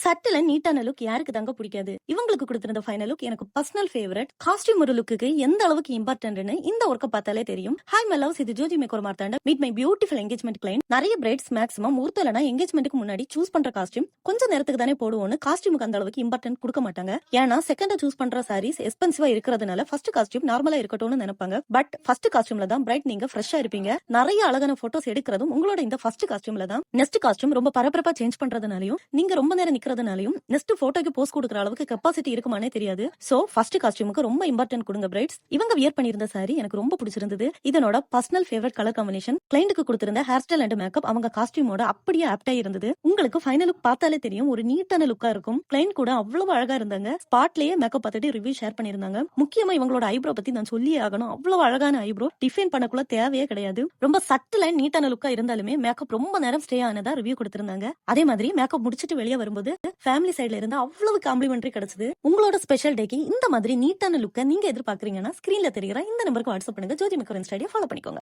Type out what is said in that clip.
சட்டில நீட்டான லுக் யாருக்கு தாங்க பிடிக்காது. இவங்களுக்கு கொடுத்திருந்த ஃபைனல் லுக் எனக்கு பர்சனல் ஃபேவரட். காஸ்டியூம் ஒரு லுக்கு எந்த அளவுக்கு இம்பார்ட்டன்ட்னு இந்த ஒர்க்க பார்த்தாலே தெரியும். ஹாய் மை லவ்ஸ், இது Jothi maker Marthanda meet my beautiful engagement client. நிறைய பிரைட்ஸ் மேக்ஸிமம் முகூர்த்தலனா என்கேஜ்மெண்ட்டுக்கு முன்னாடி சூஸ் பண்ற காஸ்டியூம் கொஞ்சம் நேரத்துக்கு தானே போடுவோம்னு காஸ்டியூமுக்கு அந்த அளவுக்கு இம்பார்ட்டன்ட் கொடுக்க மாட்டாங்க. ஏன்னா செகண்டா சூஸ் பண்ற சாரீஸ் எக்ஸ்பென்சிவா இருக்கிறதுனால ஃபர்ஸ்ட் காஸ்டியூம் நார்மலா இருக்கட்டும்னு நினைப்பாங்க. பட் ஃபர்ஸ்ட் காஸ்டியூம்ல தான் பிரைட் நீங்க ஃப்ரெஷ்ஷா இருப்பீங்க. நிறைய அழகான போட்டோஸ் எடுக்கிறதும் உங்களோட இந்த ஃபர்ஸ்ட் காஸ்டியூம்ல தான். நெக்ஸ்ட் காஸ்டியூம் ரொம்ப பரபரப்பா சேஞ்ச் பண்றதுனாலயும் நீங்க ரொம்ப நேரம் நிக்கிறதுனாலயும் நெக்ஸ்ட் போட்டோக்கு போஸ்ட் கொடுக்குற அளவுக்கு கெப்பாசிட்டி இருக்குமானே தெரியாது. சோ ஃபர்ஸ்ட் காஸ்டியூமுக்கு ரொம்ப இம்பார்ட்டன்ட் கொடுங்க பிரைட்ஸ். இவங்க வியர் பண்ணிருந்த சாரி எனக்கு ரொம்ப பிடிச்சிருந்தது. இதனோட பர்சனல் ஃபேவரட் கலர் காம்பினேஷன். கிளைண்ட்டுக்கு கொடுத்திருந்த ஹேர் ஸ்டைல் அண்ட் மேக்கப் அவங்க காஸ்டியூமோட அப்படியே ஆப்டா இருந்தது. உங்களுக்கு ஃபைனல் லுக் பார்த்தாலே தெரியும், ஒரு நீட்டான லுக்கா இருக்கும். கிளைண்ட் கூட அவ்வளவு அழகா இருந்தாங்க. ஸ்பாட்லயே மேக்கப் பார்த்துட்டு ரிவ்யூ ஷேர் பண்ணிருந்தாங்க. முக்கியமா இவங்களோட ஐப்ரோ பத்தி நான் சொல்லியே ஆகணும். அவ்வளவு அழகான ஐப்ரோ, டிஃபைன் பண்ணக்குள்ள தேவையே கிடையாது. ரொம்ப சட்டில நீட்டான லுக்கா இருந்தாலுமே மேக்கப் ரொம்ப நேரம் ஸ்டே ஆனதா ரிவ்யூ கொடுத்திருந்தாங்க. அதே மாதிரி மேக்கப் முடிச்சிட்டு வெளியே வரும்போது ஃபேமிலி சைடுல இருந்து அவ்வளவு காம்ப்ளிமெண்டரி கிடைச்சது. உங்களோட ஸ்பெஷல் டேக்கு இந்த மாதிரி நீட்டான லுக்கை நீங்க எதிர்பார்க்கறீங்கன்னா ஸ்கிரீன்ல தெரியுற இந்த நம்பருக்கு வாட்ஸ்அப் பண்ணுங்க. ஜோதி மேக்கர் இன்ஸ்டாடியை ஃபாலோ பண்ணிக்கோங்க.